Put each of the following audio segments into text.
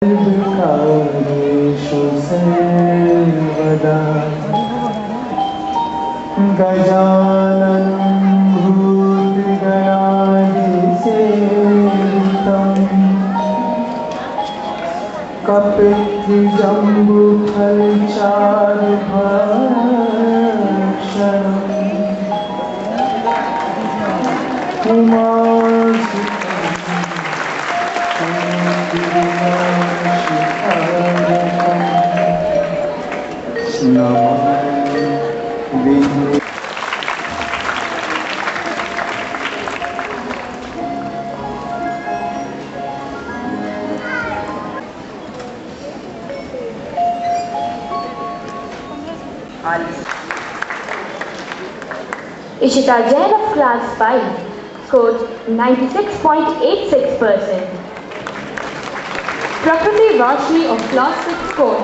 कालेषु सर्वदा गजाननं भूतगणादिसेवितं कपित्थजम्बुफलचारुभक्षणम् Ishita Jain of class 5 scored 96.86%. Prakriti Rashmi of class 6 scored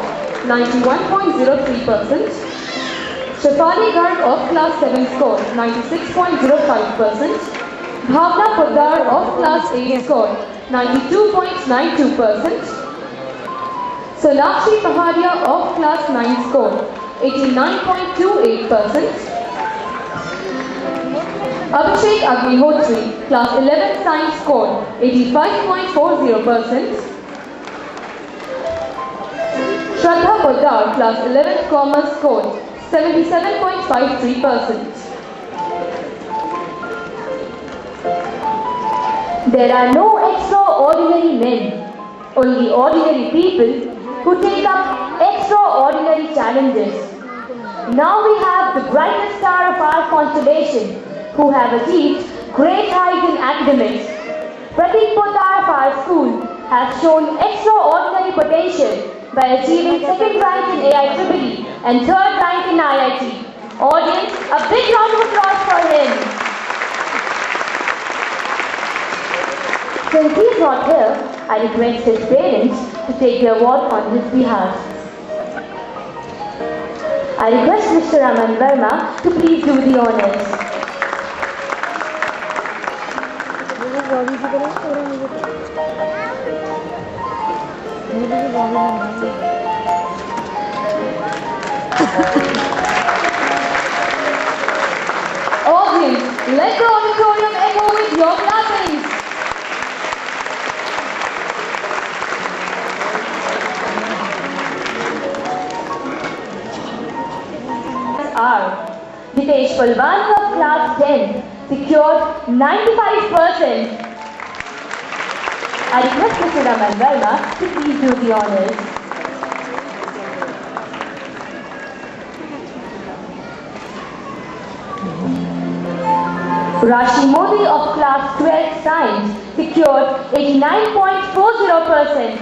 91.03%. Shefali Garg of class 7 scored 96.05%. Bhavna Poddar of class 8 scored 92.92%. Sonakshi Pahadia of class 9 scored 89.28%. Abhishek Agnihotri, class 11 science scored 85.40%. Shraddha Poddar, class 11 commerce scored 77.53%. There are no extraordinary men, only ordinary people who take up extraordinary challenges. Now we have the brightest star of our constellation, who have achieved great heights in academics. Pratik Poddar of our school has shown extraordinary potential by achieving second rank in AIEEE and third rank in IIT. Audience, a big round of applause for him. Since he is not here, I request his parents to take the award on his behalf. I request Mr. Aman Verma to please do the honors. Audience, let the auditorium echo with your clappings. Hitesh Palwani of class 10 secured 95%. I request Mr. Aman Verma to please do the honors. Rashi Modi of class 12 science secured 89.40%.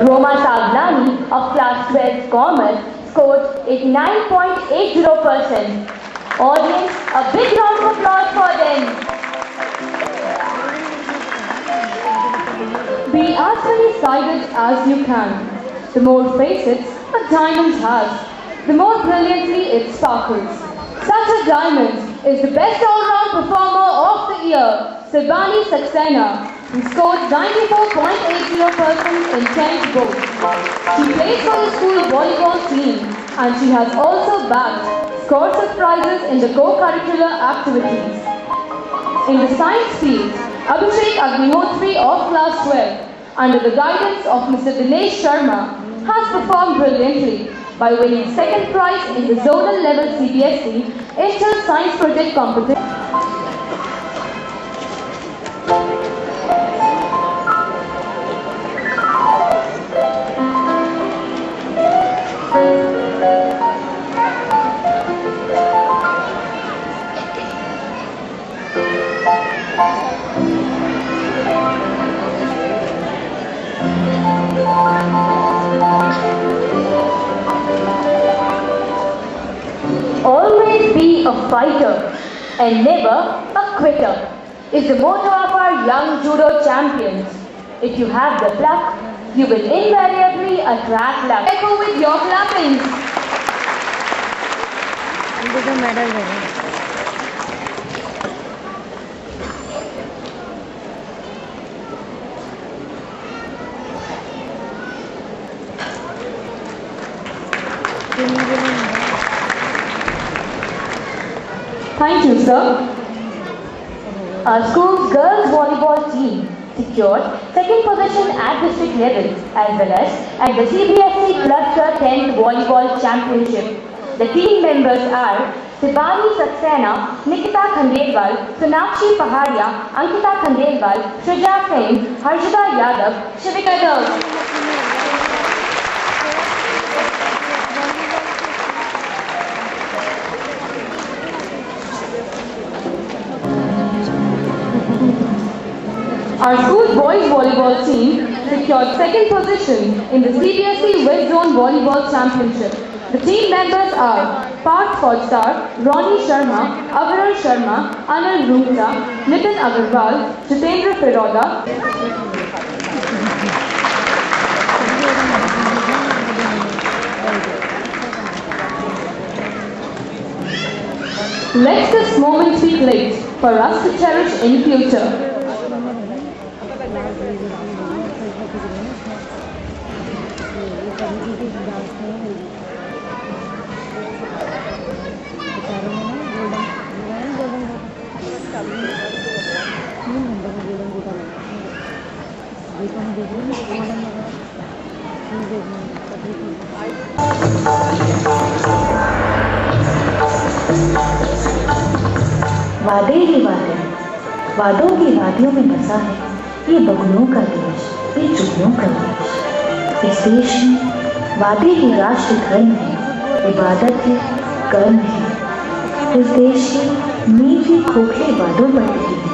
Roma Saglani of class 12 commerce scored 89.80%. Audience, a big round of applause for them. Be as many-sided as you can. The more facets a diamond has, the more brilliantly it sparkles. Such a diamond is the best all-round performer of the year, Sibani Saxena, who scored 94.80% in 10 votes. She plays for the school volleyball team and she has also bagged scores of prizes in the co-curricular activities. In the science field, Abhishek Agnihotri of class 12, under the guidance of Mr. Dinesh Sharma, has performed brilliantly by winning second prize in the zonal level CBSE Inter Science Project competition. Always be a fighter and never a quitter is the motto of our young judo champions. If you have the pluck, you will invariably attract luck. Echo with your clappings. medal Thank you, sir. Our school's girls volleyball team secured second position at district level as well as at the CBSE Cluster 10th Volleyball Championship. The team members are Sibani Saxena, Nikita Khandelwal, Sonakshi Pahadia, Ankita Khandelwal, Shrija Singh, Harshita Yadav, Shivika Girls. Our school boys volleyball team secured second position in the CBSE West Zone Volleyball Championship. The team members are Parth Fodstar, Ronnie Sharma, Avarar Sharma, Anil Rungta, Nitin Agarwal, Jitendra Firoda. Let this moment be great for us to cherish in future. वादे ही वादे, वादों की वादियों में बसा है ये बगुलों का देश, ये चुगलों का देश। इस देश में वादे ही राष्ट्र धर्म है, इबादत है, कर्म है। इस देश की मीठी खोखले वादों पर टिकी है।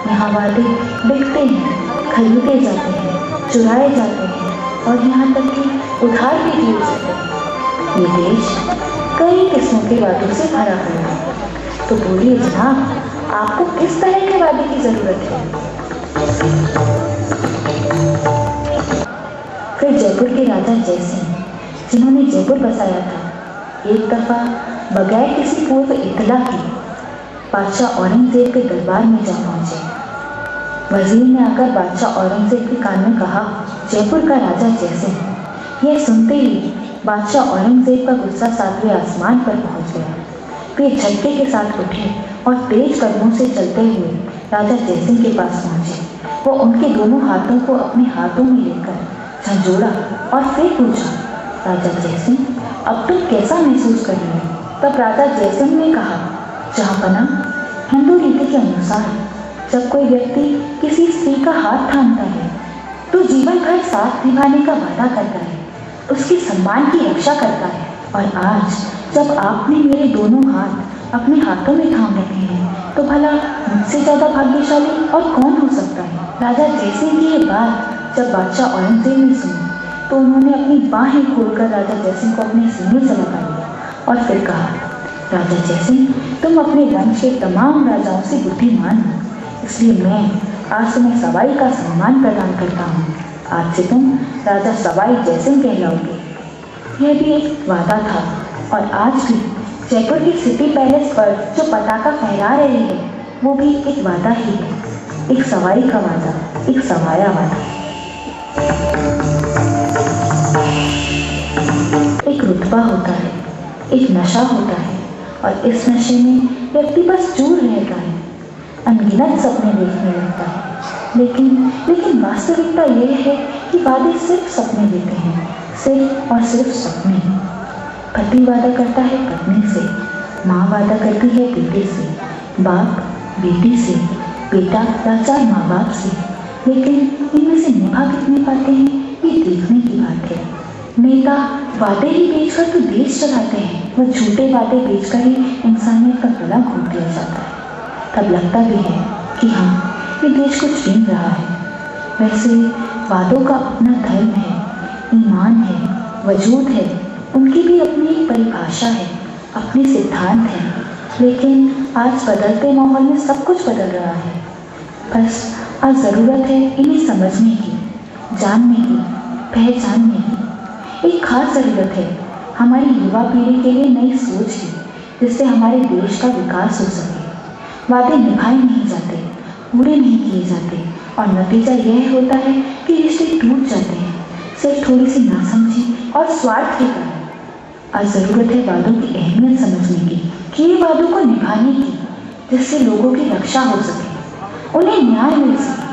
यहाँ वादे बिकते हैं, खरीदे जाते हैं, चुराए जाते हैं और यहाँ तक कि उधार भी दिए जाते हैं। ये देश कई किस्मों के वादों से भरा हुआ है। तो बोलिए जनाब, आपको किस तरह के वादे की जरूरत है? फिर जयपुर के राजा जयसिंह, जिन्होंने जयपुर बसाया था, एक दफा बगैर किसी पूर्व इत्तला के बादशाह औरंगजेब के दरबार में जा पहुंचे। वजीर ने आकर बादशाह औरंगजेब के कान में कहा, जयपुर का राजा जयसिंह। यह सुनते ही बादशाह औरंगजेब का गुस्सा सातवें आसमान पर पहुंच गया। वे झटके के साथ उठे और तेज कदमों से चलते हुए राजा जयसिंह के पास पहुंचे। वो उनके दोनों हाथों को अपने हाथों में लेकर झंझोड़ा और फिर पूछा, राजा जयसिंह, अब तुम कैसा महसूस कर रहे हो? तब राजा जयसिंह ने कहा, जहाँपना, हिंदू रीति के अनुसार जब कोई व्यक्ति किसी स्त्री का हाथ थामता है तो जीवन भर साथ निभाने का वादा करता है, उसके सम्मान की रक्षा करता है। और आज जब आपने मेरे दोनों हाथ अपने हाथों में थाम रखे हैं तो भला मुझसे ज़्यादा भाग्यशाली और कौन हो सकता है? राजा जयसिंह की ये बात जब बादशाह औरंगजेब ने सुनी तो उन्होंने अपनी बाहें खोलकर राजा जयसिंह को अपने सीने से लगा लिया और फिर कहा, राजा जयसिंह, तुम अपने वंश के तमाम राजाओं से बुद्धिमान हो, इसलिए मैं आज तुम्हें सवाई का सम्मान प्रदान करता हूँ। आज से तुम राजा सवाई जयसिंह कहलाओगे। यह भी एक वादा था और आज भी जयपुर की सिटी पैलेस पर जो पताका फहरा रही है वो भी एक वादा ही है, एक सवाई का वादा, एक सवाया वादा। एक रुतबा होता है, एक नशा होता है और इस नशे में व्यक्ति बस चूर रहता है, अनगिनत सपने देखने लगता है। लेकिन वास्तविकता यह है कि वादे सिर्फ सपने देते हैं, सिर्फ और सिर्फ सपने। पति वादा करता है पत्नी से, माँ वादा करती है बेटे से, बाप बेटी से, बेटा लाचार माँ बाप से। लेकिन इनमें से निभा कितने पाते हैं ये देखने की बात है। नेता वादे ही बेचकर तो देश चलाते हैं, वह झूठे वादे बेचकर ही इंसानियत का गला घोट दिया जाता है। तब लगता भी है कि हाँ, ये देश को छीन रहा है। वैसे वादों का अपना धर्म है, ईमान है, वजूद है, उनकी भी अपनी एक परिभाषा है, अपने सिद्धांत हैं। लेकिन आज बदलते माहौल में सब कुछ बदल रहा है। बस आज ज़रूरत है इन्हें समझने की, जानने की, पहचानने की। एक खास ज़रूरत है हमारी युवा पीढ़ी के लिए नई सोच की, जिससे हमारे देश का विकास हो सके। वादे निभाए नहीं जाते, पूरे नहीं किए जाते और नतीजा यह होता है कि रिश्ते टूट जाते हैं, सिर्फ थोड़ी सी नासमझी और स्वार्थ के कारण। आज ज़रूरत है वादों की अहमियत समझने की, किए वादों को निभाने की। जिससे लोगों की रक्षा हो सके, उन्हें न्याय मिल सके।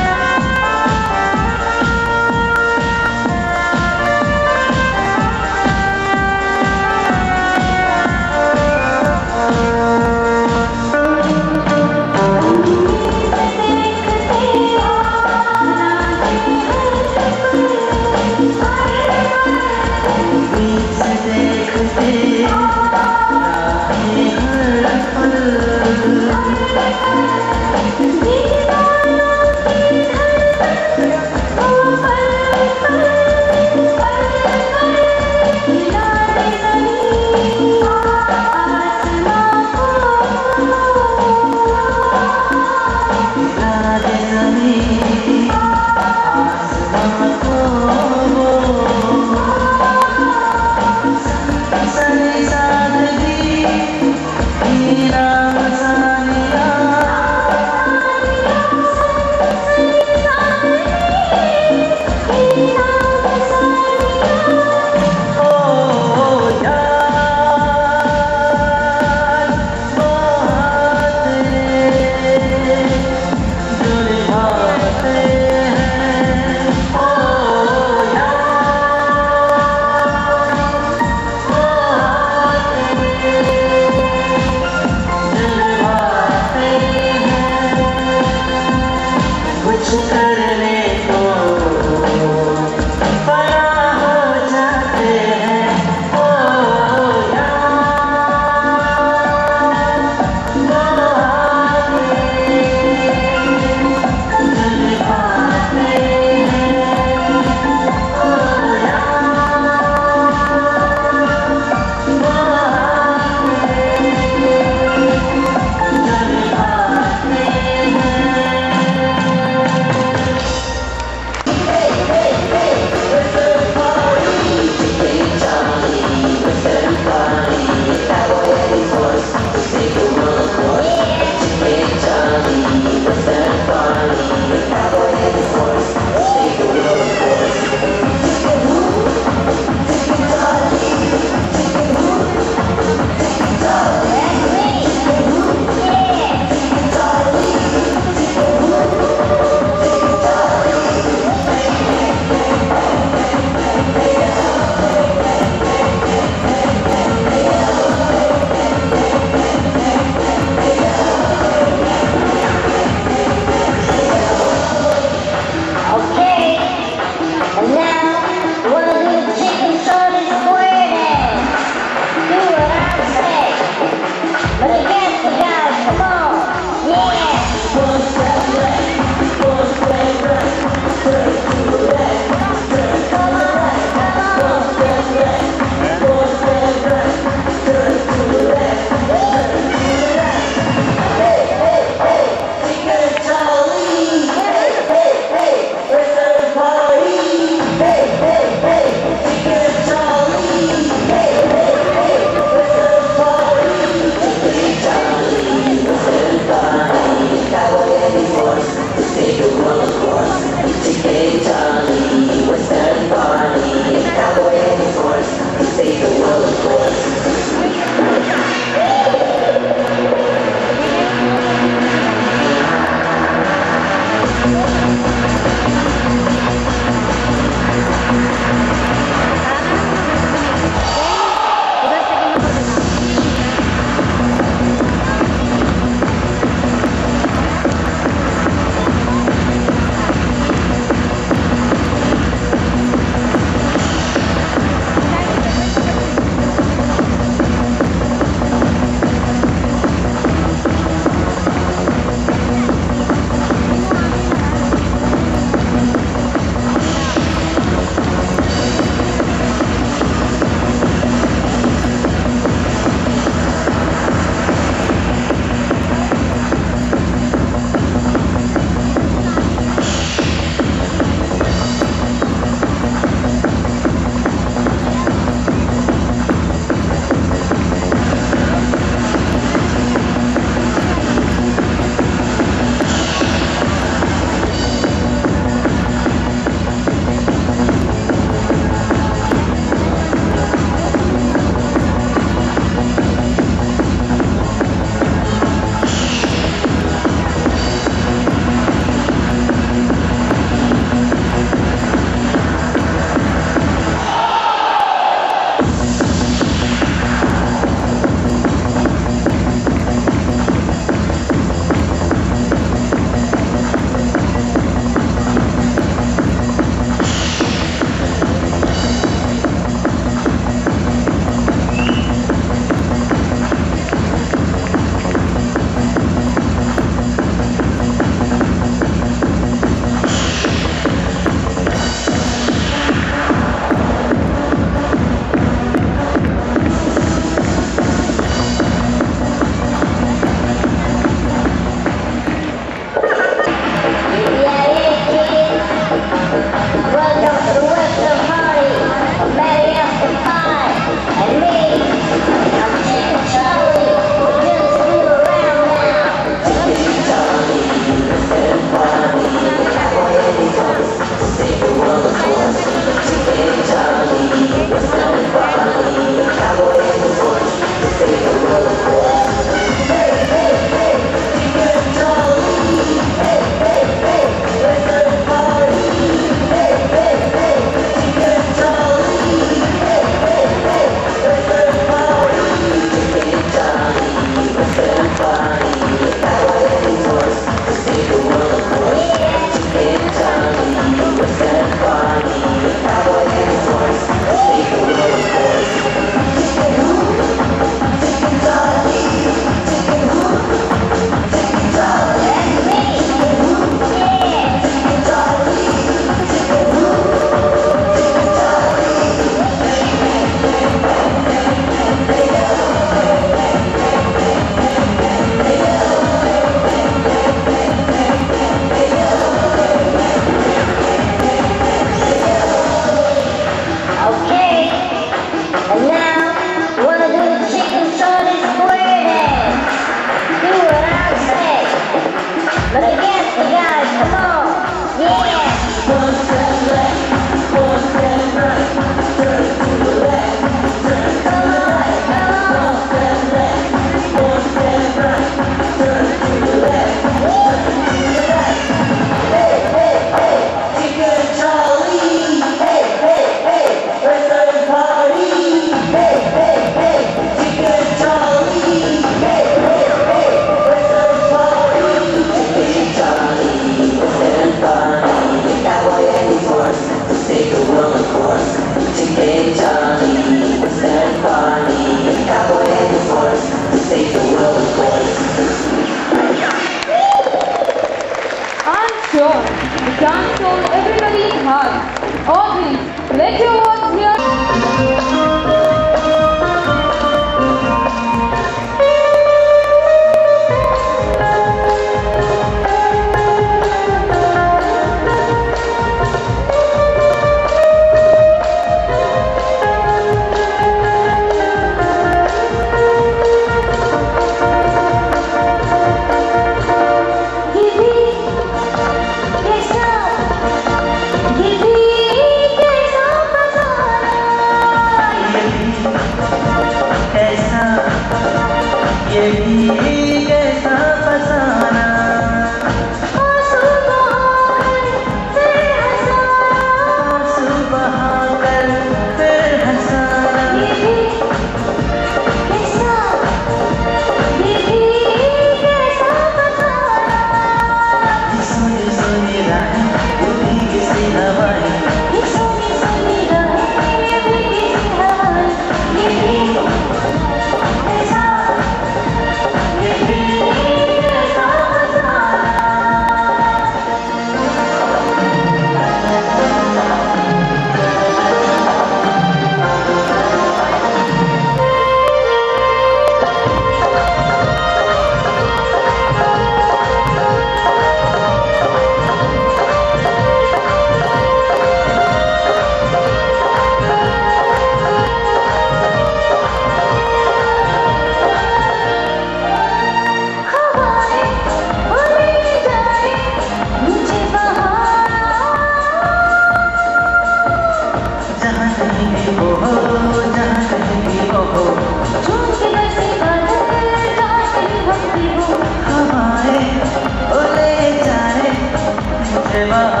है वहाँ।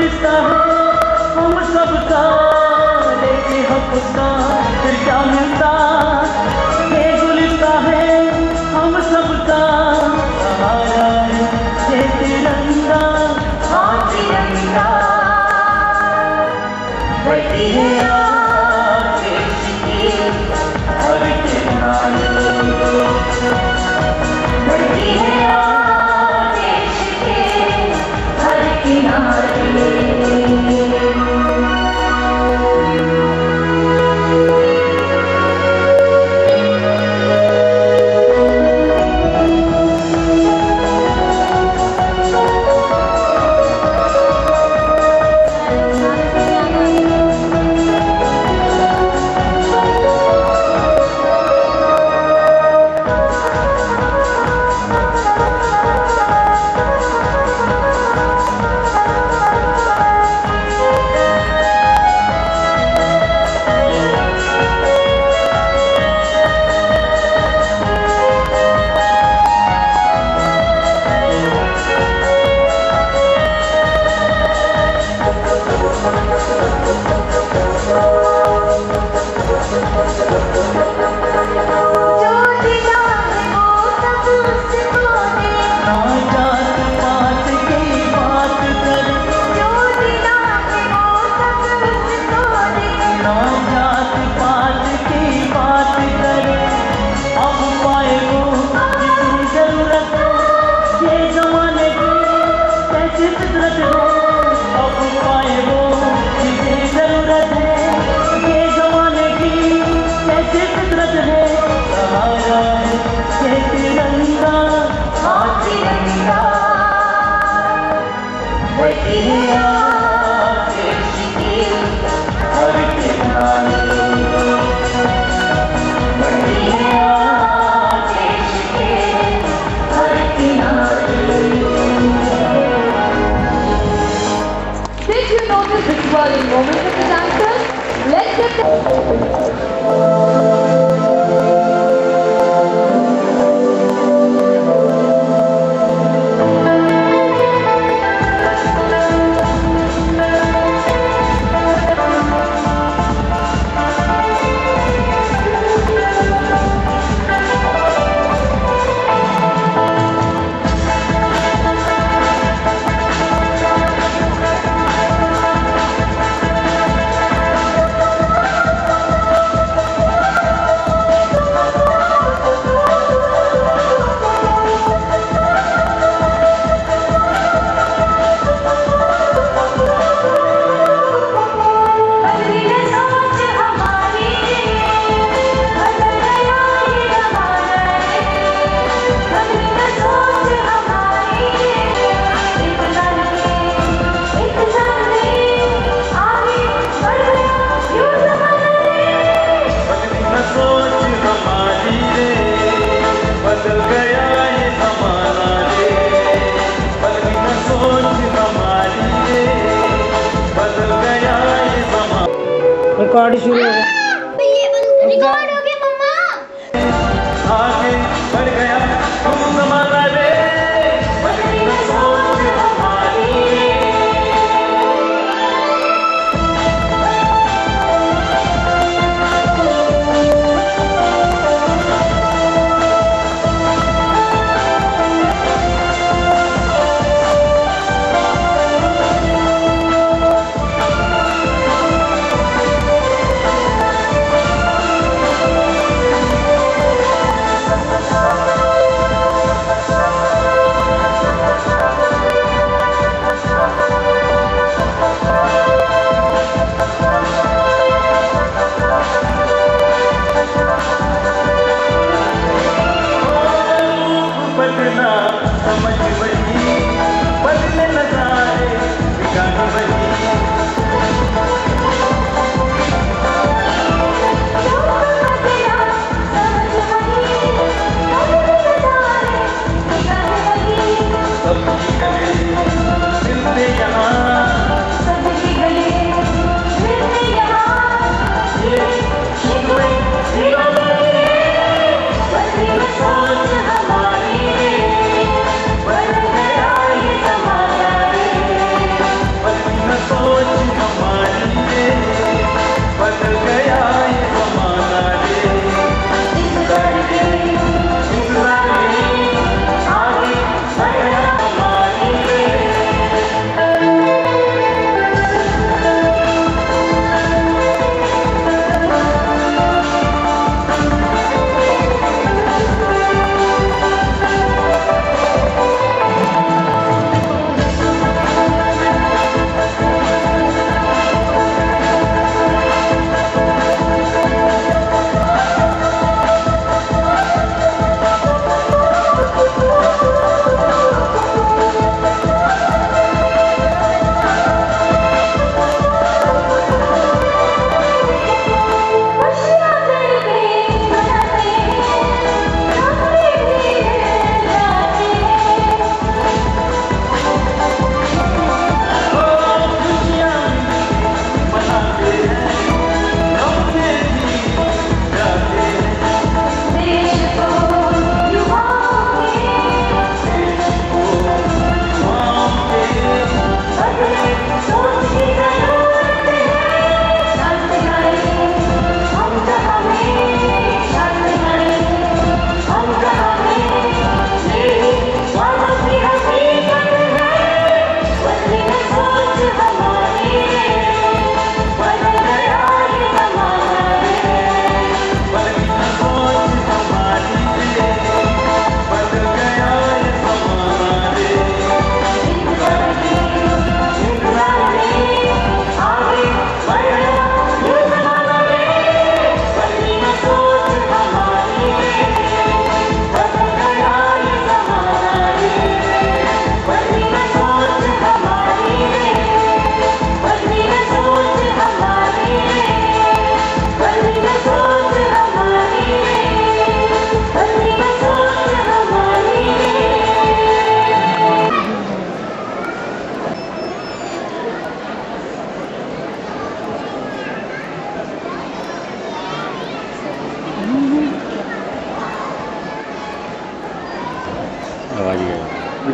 गुलिस्ता है हम सबका, लेके हफ्ता फिर क्या मिलता। ये गुलिस्ता है हम सबका, सहारा है ये तिरंगा। हाँ तिरंगा बढ़ती है आग देश की हर किनारे, बढ़ती है आग देश के हर किनारे। Did you notice the swirling moment of the dancers? Let's get the... record शुरू हो गया। रिकॉर्ड हो गया मम्मा। आगे बढ़ गया तू जमाना रे, बदली न सोच हमारी।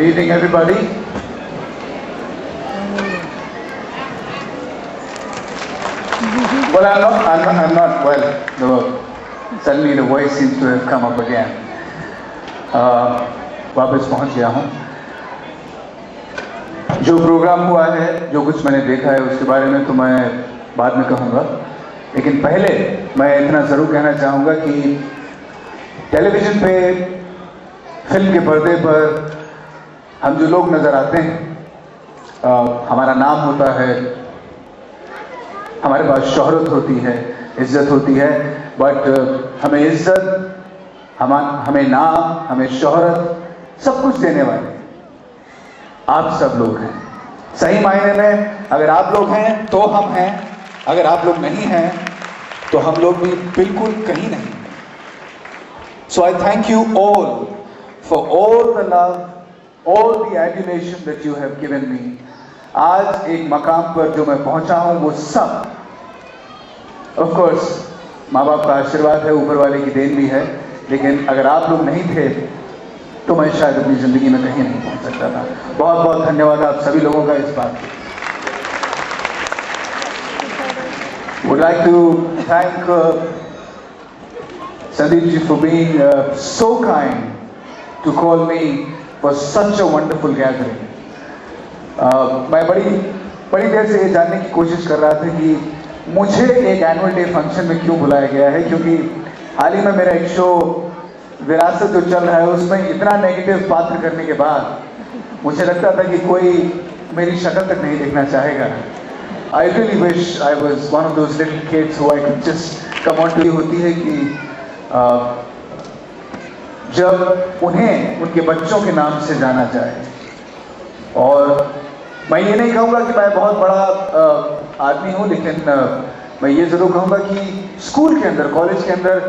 evening, everybody. Well, I'm not well. Suddenly the voice seems to have come up again. वापस पहुंच गया हूं. जो प्रोग्राम हुआ है, जो कुछ मैंने देखा है, उसके बारे में तो मैं बाद में कहूँगा. लेकिन पहले मैं इतना ज़रूर कहना चाहूँगा कि टेलीविज़न पे, फिल्म के पर्दे पर हम जो लोग नज़र आते हैं, हमारा नाम होता है, हमारे पास शोहरत होती है, इज़्ज़त होती है, बट हमें इज़्ज़त, हमें नाम, हमें शोहरत सब कुछ देने वाले आप सब लोग हैं. सही मायने में अगर आप लोग हैं तो हम हैं, अगर आप लोग नहीं हैं तो हम लोग भी बिल्कुल कहीं नहीं. So I thank you all for all the love, all the adulation that you have given me. आज एक मकाम पर जो मैं पहुंचा हूं वो सब of course माँ बाप का आशीर्वाद है, ऊपर वाले की देन भी है, लेकिन अगर आप लोग नहीं थे तो मैं शायद अपनी ज़िंदगी में कहीं नहीं पहुंच सकता था. बहुत बहुत धन्यवाद आप सभी लोगों का इस बात पे. Would like to thank Sandeep ji for being so kind to call me for such a wonderful gathering. मैं बड़ी देर से ये जानने की कोशिश कर रहा था कि मुझे एक एनुअल डे फंक्शन में क्यों बुलाया गया है, क्योंकि हाल ही में मेरा एक शो विरासत जो चल रहा है उसमें इतना नेगेटिव पात्र करने के बाद मुझे लगता था कि कोई मेरी शक्ल तक नहीं देखना चाहेगा. I really wish I was one of those little kids who I could just come on to. होती है कि जब उन्हें उनके बच्चों के नाम से जाना जाए, और मैं ये नहीं कहूँगा कि मैं बहुत बड़ा आदमी हूँ, लेकिन मैं ये ज़रूर कहूँगा कि स्कूल के अंदर, कॉलेज के अंदर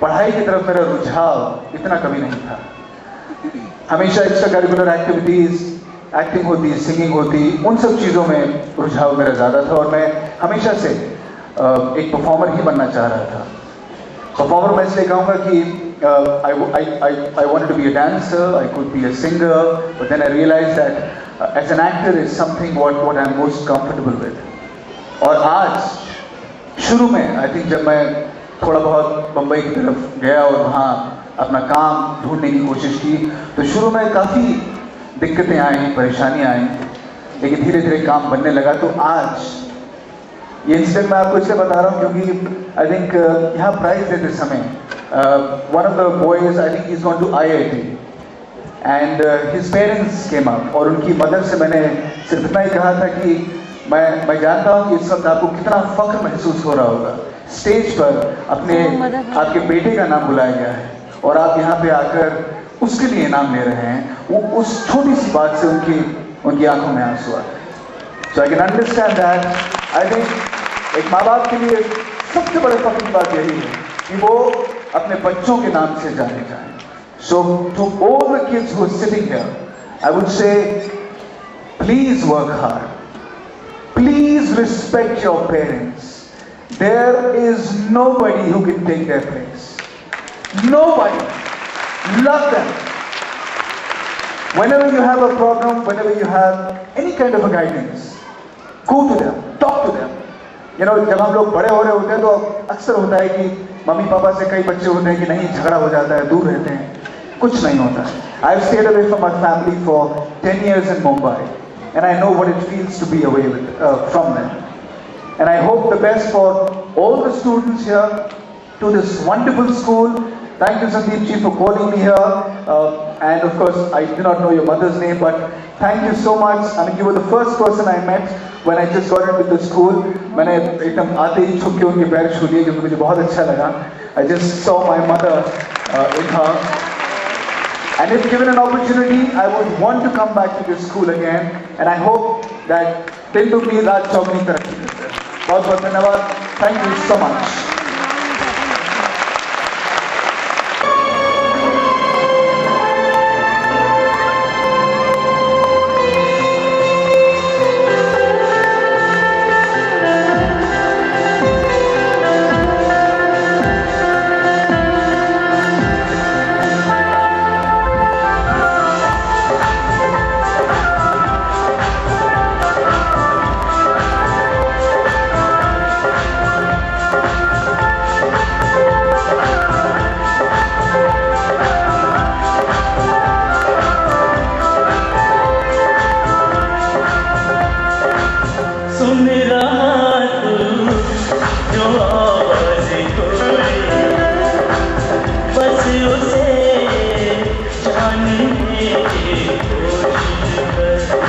पढ़ाई की तरफ मेरा रुझाव इतना कभी नहीं था. हमेशा एक्स्ट्रा करिकुलर एक्टिविटीज़, एक्टिंग होती, सिंगिंग होती, उन सब चीज़ों में रुझाव मेरा ज़्यादा था, और मैं हमेशा से एक परफॉर्मर ही बनना चाह रहा था. परफॉर्मर मैं इसलिए कहूँगा कि I wanted to be a dancer, I could be a singer, but then I realized that as an actor is something what I'm most comfortable with. और आज शुरू में I think जब मैं थोड़ा बहुत बम्बई की तरफ गया और वहाँ अपना काम ढूंढने की कोशिश की, तो शुरू में काफ़ी दिक्कतें आई, परेशानियाँ आई, लेकिन धीरे धीरे काम बनने लगा. तो आज ये इंसिडेंट मैं आपको इसलिए बता रहा हूँ क्योंकि आई थिंक यहाँ प्राइज देते समय one of the boys, I think is gone to IIT, and his parents came up, और उनकी मदर से मैंने सिर्फ इतना ही कहा था कि मैं जानता हूँ कि इस वक्त आपको कितना फख्र महसूस हो रहा होगा, स्टेज पर आपके बेटे का नाम बुलाया गया है और आप यहाँ पे आकर उसके लिए नाम ले रहे हैं. वो उस छोटी सी बात से उनकी आंखों में आंसू आते हैं. So I can understand that. I think एक माँ बाप के लिए सबसे बड़े फख्र की बात यही है कि वो अपने बच्चों के नाम से जाने जाएं. So to all the kids who are sitting here, I would say please work hard, please respect your parents. There is nobody who can take their place. Nobody. Love them. Whenever you have a problem, whenever you have any kind of a guidance, go to them, talk to them. You know, जब हम लोग बड़े हो रहे होते हैं तो अक्सर होता है कि मम्मी पापा से कई बच्चे होते हैं कि नहीं, झगड़ा हो जाता है, दूर रहते हैं. कुछ नहीं होता है. I've stayed away from my family for 10 years in Mumbai, and I know what it feels to be away from them. And I hope the best for all the students here, to this wonderful school. Thank you, Sandeep ji, for calling me here. And of course, I do not know your mother's name, but thank you so much. I mean, you were the first person I met when I just got into the school. मैंने एकदम आते ही छुप के उनके पैर छू लिए, क्योंकि मुझे बहुत अच्छा लगा. I just saw my mother in her. And if given an opportunity, I would want to come back to this school again. And I hope that दिन दुगनी रात चौगनी तरक्की करते हैं. बहुत बहुत धन्यवाद. Thank you so much. सुन रहा तू जो आवाज कोई, बस उसे जानने की कोशिश कर।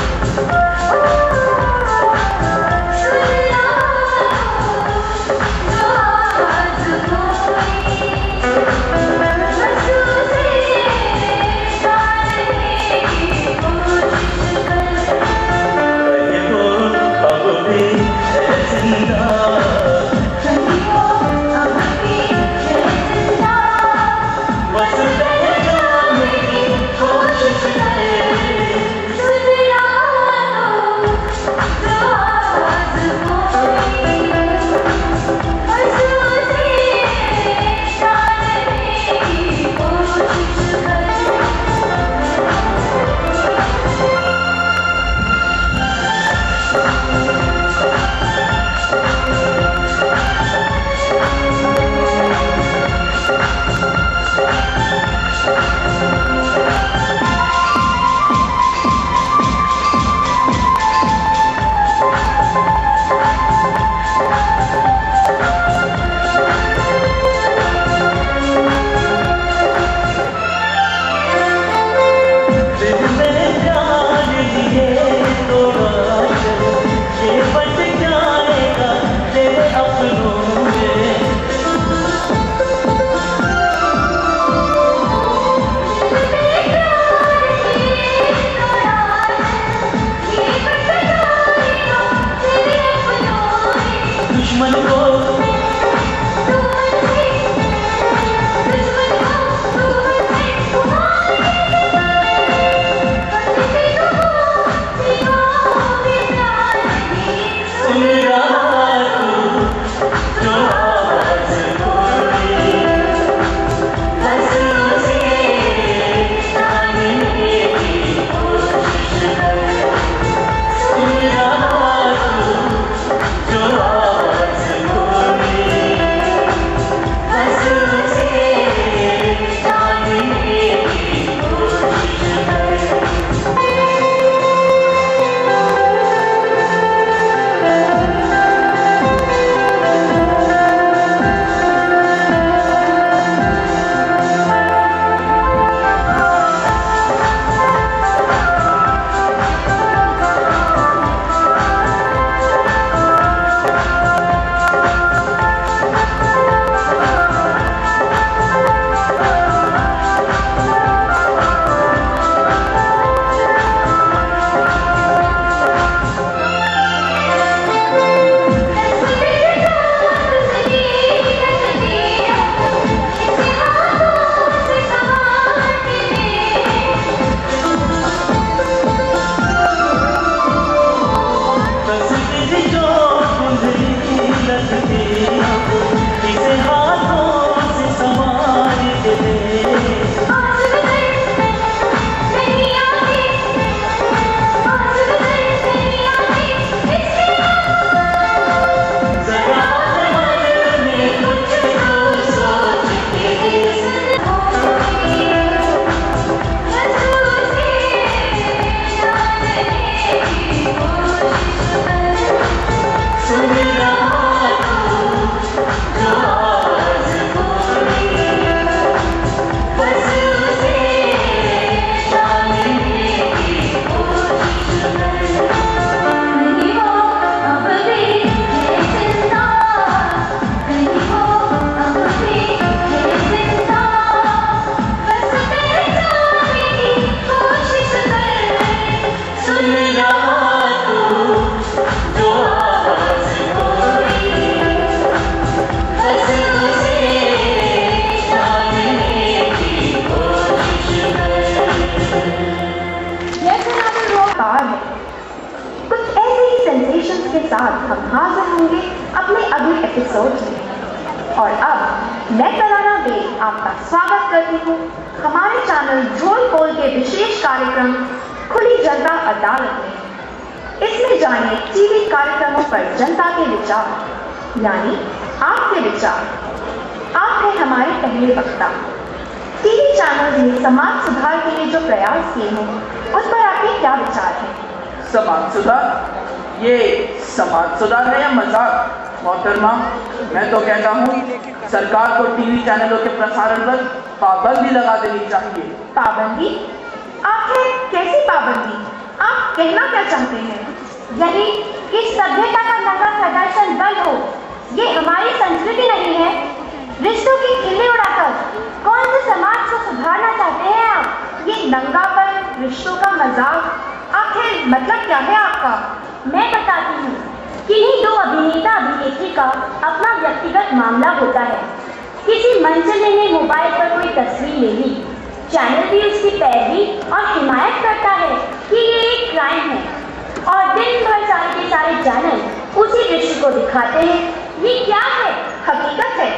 साथ हम हाजिर होंगे अपने अगले एपिसोड में। और अब मैं तराना बे आपका स्वागत करती हूँ हमारे चैनल झोल पोल के विशेष कार्यक्रम खुली जनता अदालत में। इसमें जानिए टीवी कार्यक्रमों पर जनता के विचार, यानी आपके विचार। आप हैं हमारे पहले वक्ता। टीवी चैनल ने समाज सुधार के लिए जो प्रयास किए हैं उस पर आपके क्या विचार हैं? समाज सुधार ये समाज सुधार है या मजाक? मोहतरमा, मैं तो कहता हूँ सरकार को टीवी चैनलों के प्रसारण पर पाबंदी लगा देनी चाहिए। पाबंदी? आखिर कैसी पाबंदी? आप कहना क्या चाहते हैं? यदि इस सभ्यता का नंगा प्रदर्शन बंद हो, ये हमारी संस्कृति नहीं है। रिश्तों की खिल्ली उड़ाकर कौन से समाज को सुधारना चाहते हैं आप? ये नंगापन, रिश्तों का मजाक, आखिर मतलब क्या है आपका? मैं बताती हूँ। किन्हीं दो अभिनेता अभिनेत्री का अपना व्यक्तिगत मामला होता है। किसी मंचले ने मोबाइल पर कोई तस्वीर ले ली, चैनल भी उसकी पैरवी और हिमायत करता है कि ये एक क्राइम है, और दिन भर सारे के सारे चैनल उसी दृश्य को दिखाते हैं। ये क्या है? हकीकत है।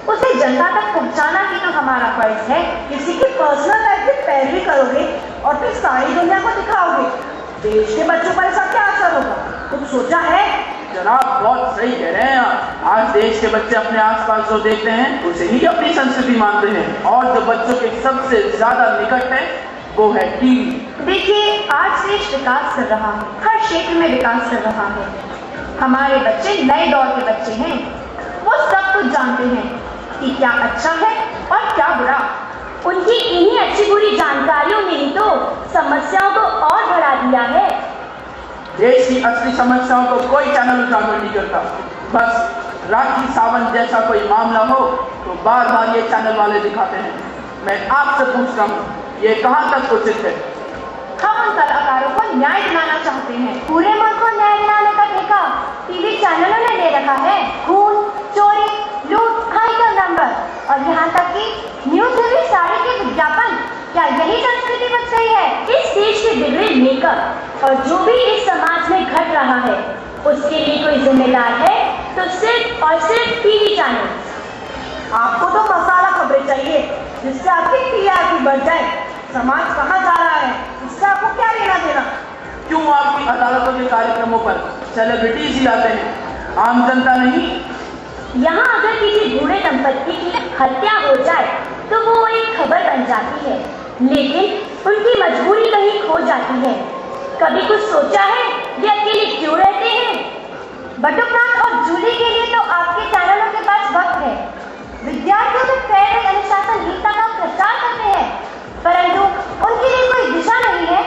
उसे जनता तक पहुंचाना ही तो हमारा फर्ज है। किसी की पर्सनल लाइफ की पैरवी करोगे और फिर सारी दुनिया को दिखाओगे, देश के बच्चों पर इसका क्या असर होगा? कुछ सोचा है? जनाब, बहुत सही कह रहे हैं आप। आज देश के बच्चे अपने आसपास जो देखते हैं उसे ही अपनी संस्कृति मानते हैं, और जो बच्चों के सबसे ज्यादा निकट है वो है टीवी। देखिए, आज देश विकास कर रहा है, हर क्षेत्र में विकास कर रहा है। हमारे बच्चे नए दौर के बच्चे हैं। वो सब कुछ जानते हैं कि क्या अच्छा है और क्या बुरा। उनकी इन्हीं अच्छी बुरी जानकारियों ने ही तो समस्याओं को और बढ़ा दिया है। देश की असली समस्याओं को कोई चैनल उजागर नहीं करता। बस राखी सावंत जैसा कोई मामला हो तो बार बार ये चैनल वाले दिखाते हैं। मैं आपसे पूछता हूँ, ये कहाँ तक उचित है? हम उन कलाकारों को न्याय दिलाना चाहते हैं। पूरे मुल्क को न्याय दिलाने का ठेका टीवी चैनलों ने ले रखा है। खून, चोरी, लूट, हाई का नंबर और यहाँ तक कि न्यूज में भी साड़ी के विज्ञापन। क्या यही संस्कृति बच गई है? इस देश के बिगड़े मेकअप और जो भी इस समाज में घट रहा है उसके लिए कोई जिम्मेदार है तो सिर्फ और सिर्फ टीवी चैनल। आपको तो मसाला खबरें चाहिए जिससे आपकी टीआरपी बढ़ जाए। समाज कहाँ जा रहा है इससे आपको क्या लेना देना? क्यों आपकी अदालतों के कार्यक्रमों पर सेलिब्रिटीज ही आते हैं, आम जनता नहीं? यहाँ अगर किसी बूढ़े दंपत्ति की हत्या हो जाए तो वो एक खबर बन जाती है, लेकिन उनकी मजबूरी कहीं खो जाती है। कभी कुछ सोचा है ये अकेले क्यों रहते हैं? बटुकनाथ और जूली के लिए तो आपके चैनलों के पास वक्त है। विद्यार्थियों में प्रेरक अनुशासनहीनता का प्रचार करते हैं, परंतु उनके लिए कोई दिशा नहीं है।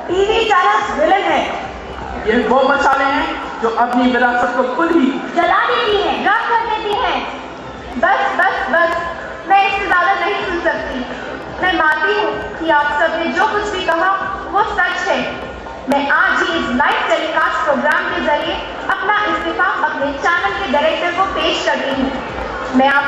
टीवी चैनल विलन है। ये वो मसाले हैं जो अपनी विरासत को खुद ही जला देती हैं, राख कर देती हैं। बस बस बस, मैं इससे ज्यादा नहीं सुन सकती। मैं मानती हूँ कि आप सबने जो कुछ भी कहा वो सच है। मैं आज ही इस लाइव टेलीकास्ट प्रोग्राम के जरिए अपना इस्तीफा अपने चैनल के डायरेक्टर को पेश करती हूँ। मैं आप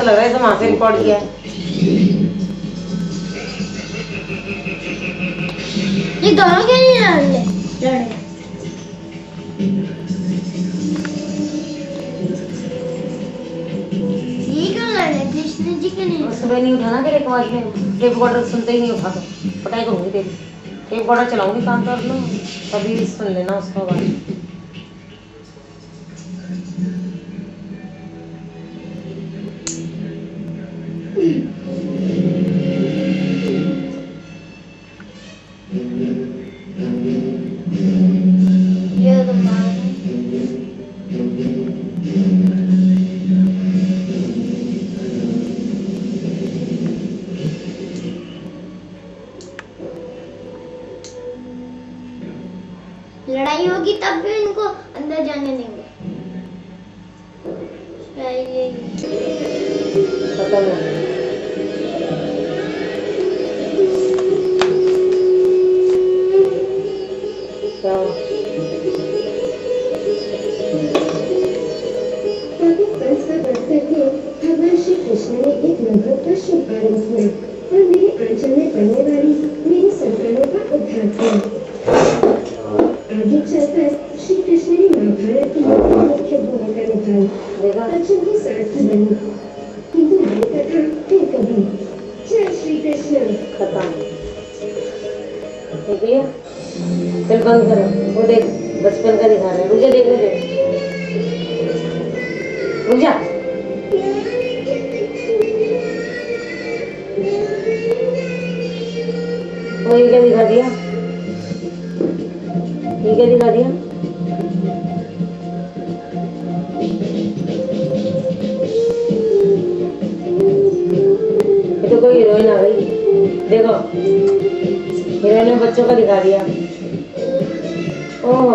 लग रहा है तो वहां से रिकॉर्ड किया है। ये दोनों क्या नहीं लड़ रहे? ये क्यों लड़ रहे? कृष्ण जी के नहीं। सुबह नहीं उठाना तेरे को आज में टेप रिकॉर्डर सुनते ही नहीं उठा तो पटाई करूंगी तेरी। टेप रिकॉर्डर चलाऊंगी काम कर लो तभी सुन लेना उसका बात। ये तो मार लड़ाई होगी तब भी इनको अंदर जाने देंगे। पता नहीं क्या हुआ? भगवान श्री कृष्ण ने एक लघु का शुभ आरंभ किया और मेरे आंचल में पड़ने वाली मेरी संतानों का उद्धार किया। आगे चलकर श्री कृष्ण ने महाभारत की मुख्य भूमिका निभाई, अर्जुन की सारथी बनी। किंतु ये कथा फिर कभी। जय श्री कृष्ण। खत्म। ठीक है चल बंद करो। वो देख बचपन का दिखा रहा है। रुक जा देखने दे। रुक जा। वो ये क्या दिखा दिया? ये क्या दिखा दिया? ये तो कोई हीरोइन आ गई। देखो हीरोइन ने बच्चों का दिखा दिया। ओह